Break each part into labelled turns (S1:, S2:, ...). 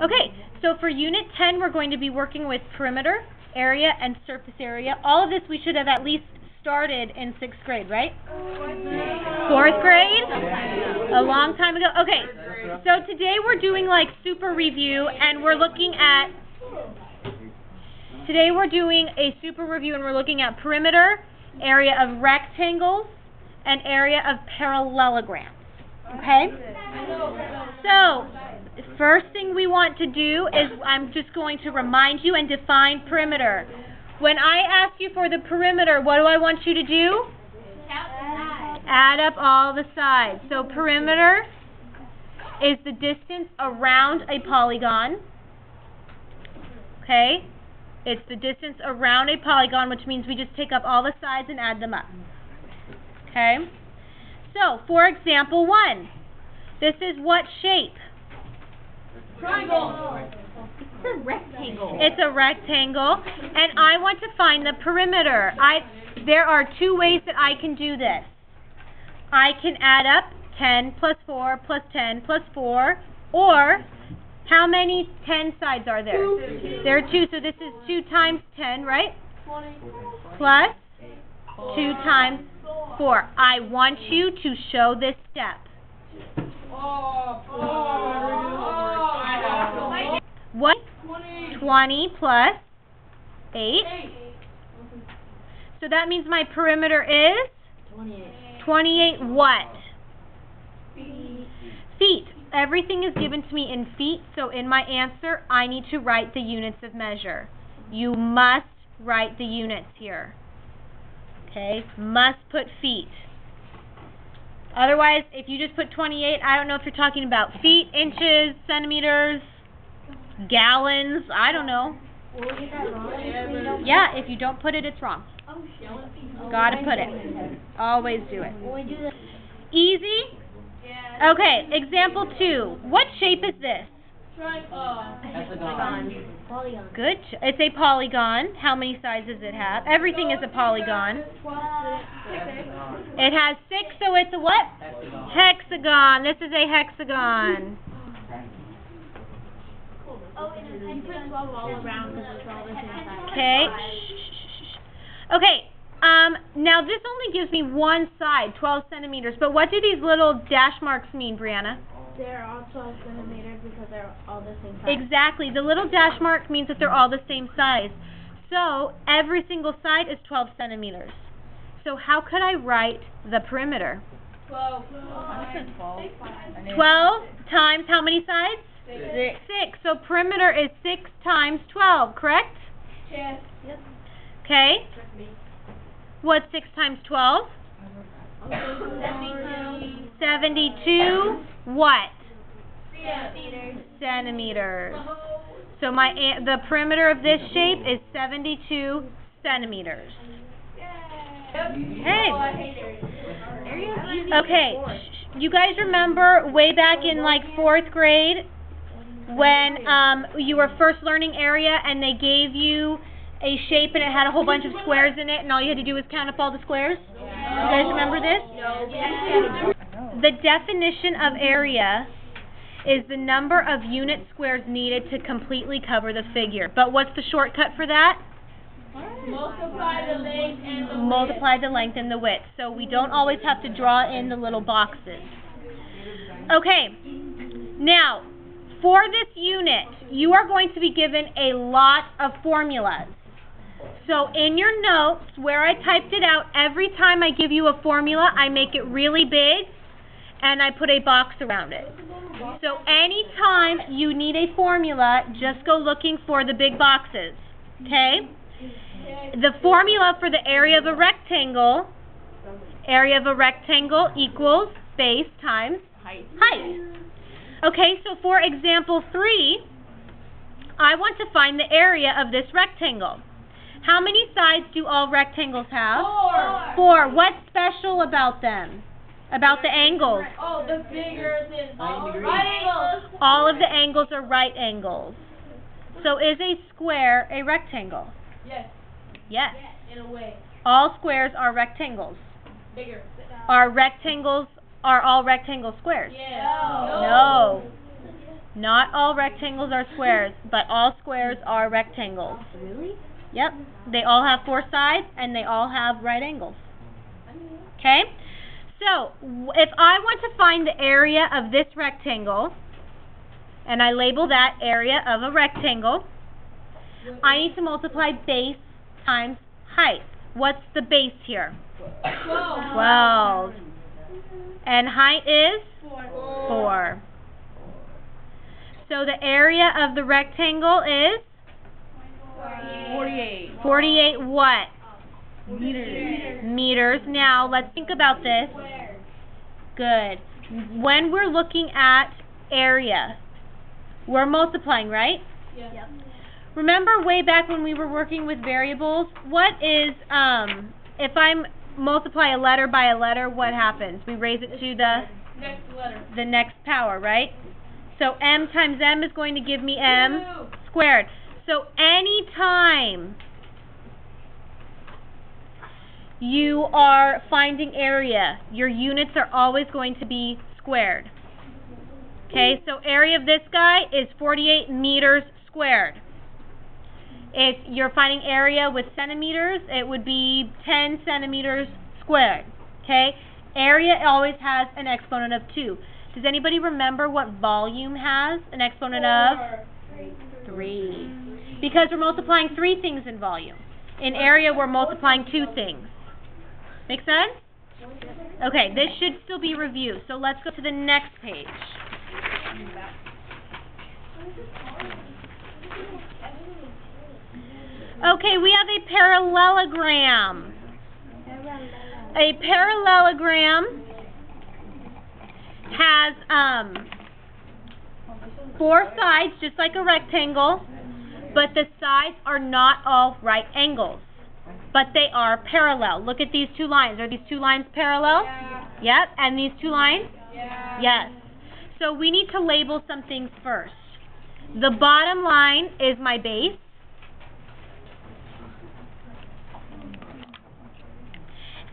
S1: Okay, so for Unit 10, we're going to be working with perimeter, area, and surface area. All of this we should have at least started in 6th grade, right? 4th grade? A long time ago. Okay, so today we're doing like super review, and we're looking at, perimeter, area of rectangles, and area of parallelograms. Okay? So, first thing we want to do is I'm just going to remind you and define perimeter. When I ask you for the perimeter, what do I want you to do? Add up all the sides. So perimeter is the distance around a polygon. Okay? It's the distance around a polygon, which means we just take up all the sides and add them up. Okay? So, for example 1, this is what shape?
S2: Triangle. It's a rectangle.
S1: It's a rectangle, and I want to find the perimeter. There are two ways that I can do this. I can add up 10 plus 4 plus 10 plus 4, or how many 10 sides are there?
S2: 2.
S1: There are 2, so this is 2 times 10, right?
S2: 20.
S1: Plus 2 times 4. I want you to show this step. What? 20 plus 8. So that means my perimeter is? 28 what? Feet. Everything is given to me in feet, so in my answer, I need to write the units of measure. You must write the units here. Okay? Must put feet. Otherwise, if you just put 28, I don't know if you're talking about feet, inches, centimeters, gallons, I don't know. Yeah, if you don't put it, it's wrong. Gotta put it. Always do it. Easy? Okay, example 2. What shape is this?
S2: Polygon.
S1: Good. It's a polygon. How many sides does it have? Everything is a polygon. It has 6, so it's a what? Hexagon. This is a hexagon. Okay. Okay. Now this only gives me one side, 12 centimeters. But what do these little dash marks mean, Brianna?
S2: They're all 12 centimeters because they're all the same size.
S1: Exactly. The little dash mark means that they're all the same size. So every single side is 12 centimeters. So how could I write the perimeter?
S2: 12.
S1: 12 times how many sides? 6. So perimeter is 6 times 12, correct?
S2: Yes. Yep.
S1: Okay. What's 6 times 12? 72 what? Centimeters. So the perimeter of this shape is 72 centimeters. Hey. Okay. You guys remember way back in like 4th grade when you were first learning area and they gave you a shape and it had a whole bunch of squares in it and all you had to do was count up all the squares? You guys remember this? The definition of area is the number of unit squares needed to completely cover the figure. But what's the shortcut for that?
S2: Multiply the length and the width.
S1: Multiply the length and the width. So we don't always have to draw in the little boxes. Okay. Now, for this unit, you are going to be given a lot of formulas. So in your notes, where I typed it out, every time I give you a formula, I make it really big, and I put a box around it. So anytime you need a formula, just go looking for the big boxes, okay? The formula for the area of a rectangle equals base times height. Okay, so for example 3, I want to find the area of this rectangle. How many sides do all rectangles have? 4. What's special about them? About the angles?
S2: Oh, the figures and right angles.
S1: All of the angles are right angles. So is a square a rectangle?
S2: Yes.
S1: Yes.
S2: In a way.
S1: All squares are rectangles.
S2: Bigger.
S1: Are all rectangles squares?
S2: Yeah.
S1: No. Not all rectangles are squares, but all squares are rectangles.
S2: Really?
S1: Yep. They all have 4 sides, and they all have right angles. Okay? So, if I want to find the area of this rectangle, and I label that area of a rectangle, I need to multiply base times height. What's the base here? 12. And height is? 4. So the area of the rectangle is? 48 what? Meters. Now, let's think about this. Good. When we're looking at area, we're multiplying, right?
S2: Yep.
S1: Remember way back when we were working with variables, what is, if I multiply a letter by a letter, what happens? We raise it to the next power, right? So m times m is going to give me m squared. So anytime you are finding area, your units are always going to be squared. Okay, so area of this guy is 48 meters squared. If you're finding area with centimeters, it would be 10 centimeters squared. Okay, area always has an exponent of 2. Does anybody remember what volume has an exponent of? 3. Because we're multiplying 3 things in volume. In area, we're multiplying 2 things. Make sense? Okay, this should still be reviewed. So let's go to the next page. Okay, we have a parallelogram. A parallelogram has 4 sides, just like a rectangle, but the sides are not all right angles, but they are parallel. Look at these 2 lines. Are these 2 lines parallel?
S2: Yeah.
S1: Yep. And these 2 lines?
S2: Yeah.
S1: Yes. So we need to label some things first. The bottom line is my base.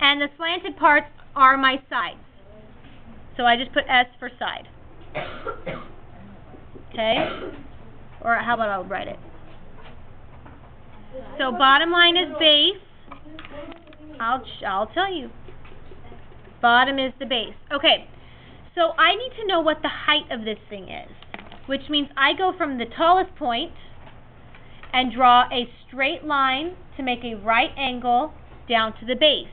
S1: And the slanted parts are my sides. So I just put S for side. Okay? Or how about I'll write it? So bottom line is base. I'll tell you. Bottom is the base. Okay. So I need to know what the height of this thing is, which means I go from the tallest point and draw a straight line to make a right angle down to the base.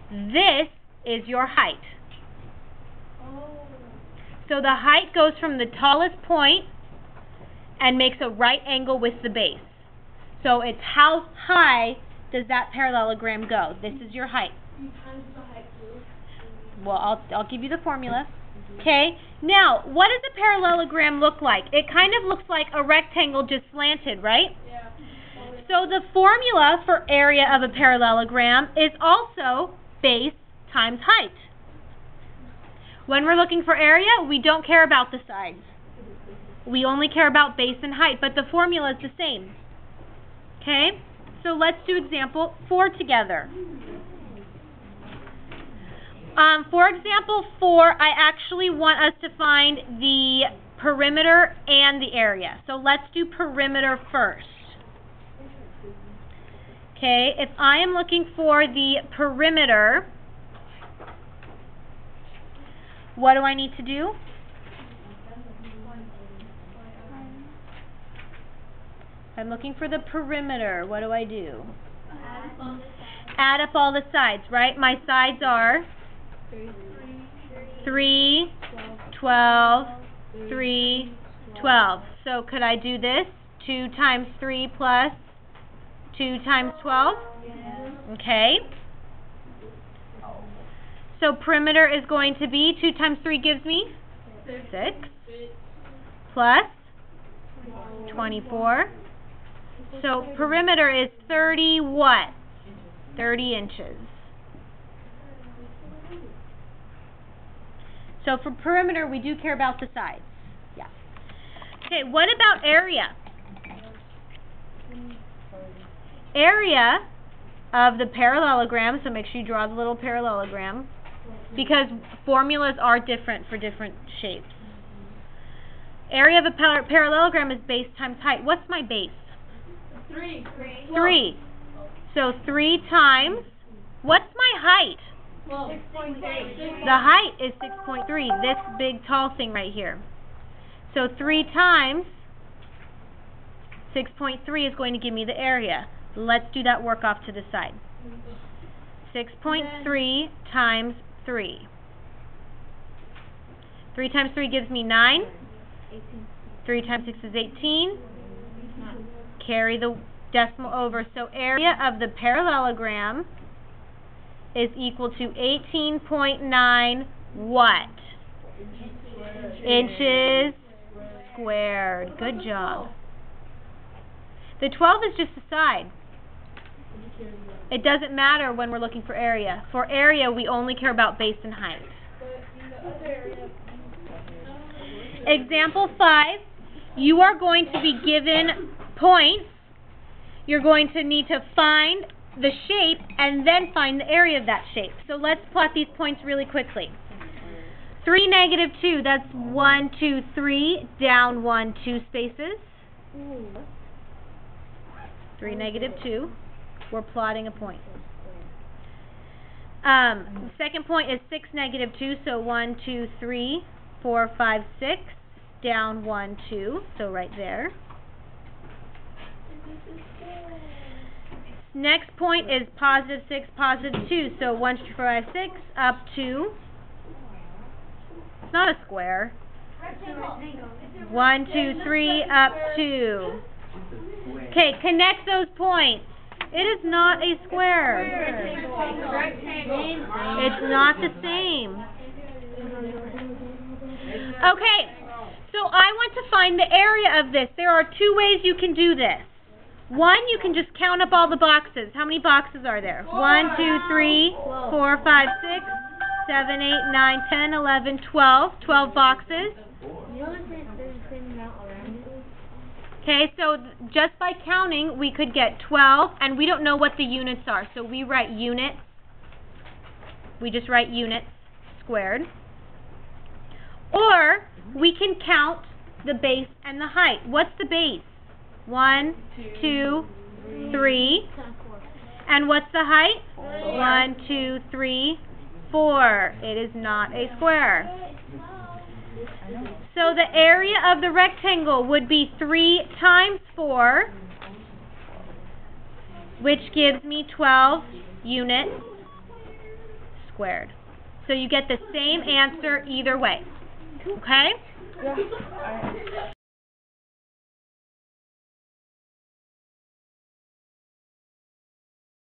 S1: This is your height. So the height goes from the tallest point and makes a right angle with the base. So it's how high does that parallelogram go? This is your height. Well, I'll give you the formula. Okay. Now, what does a parallelogram look like? It kind of looks like a rectangle just slanted, right?
S2: Yeah.
S1: So the formula for area of a parallelogram is also base times height. When we're looking for area, we don't care about the sides. We only care about base and height, but the formula is the same. Okay? So let's do example 4 together. For example 4, I actually want us to find the perimeter and the area. So let's do perimeter first. Okay, if I am looking for the perimeter, what do I need to do? I'm looking for the perimeter. What do I do? Add up all the sides, right? My sides are 3, 12, 3, 12. So could I do this? 2 times 3 plus 2 times 12? Okay. So perimeter is going to be 2 times 3 gives me 6 plus 24. So perimeter is 30 what? 30 inches. So for perimeter, we do care about the sides. Yeah. Okay, what about area? Area of the parallelogram, so make sure you draw the little parallelogram, because formulas are different for different shapes. area of a parallelogram is base times height. What's my base?
S2: 3.
S1: 3. So 3 times, what's my height?
S2: 6.3.
S1: The height is 6.3, this big tall thing right here. So 3 times 6.3 is going to give me the area. Let's do that work off to the side. 6.3 times 3. 3 times 3 gives me 9.
S2: 18.
S1: 3 times 6 is 18. Carry the decimal over. So area of the parallelogram is equal to 18.9 what? Inches squared. Good job. The 12 is just a side. It doesn't matter when we're looking for area. For area, we only care about base and height. Example 5, you are going to be given points. You're going to need to find the shape and then find the area of that shape. So let's plot these points really quickly. 3, -2, that's 1, 2, 3, down 1, 2 spaces. 3, -2, we're plotting a point. The second point is 6, -2, so 1, 2, 3, 4, 5, 6, down 1, 2, so right there. Next point is +6, +2, so 1, 2, 4, 5, 6, up 2. It's not a square. 1, 2, 3, up 2. Okay, connect those points. It is not a square. It's not the same. Okay, so I want to find the area of this. There are 2 ways you can do this. One, you can just count up all the boxes. How many boxes are there? 1, 2, 3, 4, 5, 6, 7, 8, 9, 10, 11, 12. 12 boxes. Okay, so just by counting, we could get 12, and we don't know what the units are, so we write units. We just write units squared. Or we can count the base and the height. What's the base? 1, 2, 3. And what's the height? 1, 2, 3, 4. It is not a square. So the area of the rectangle would be 3 times 4, which gives me 12 units squared. So you get the same answer either way. Okay?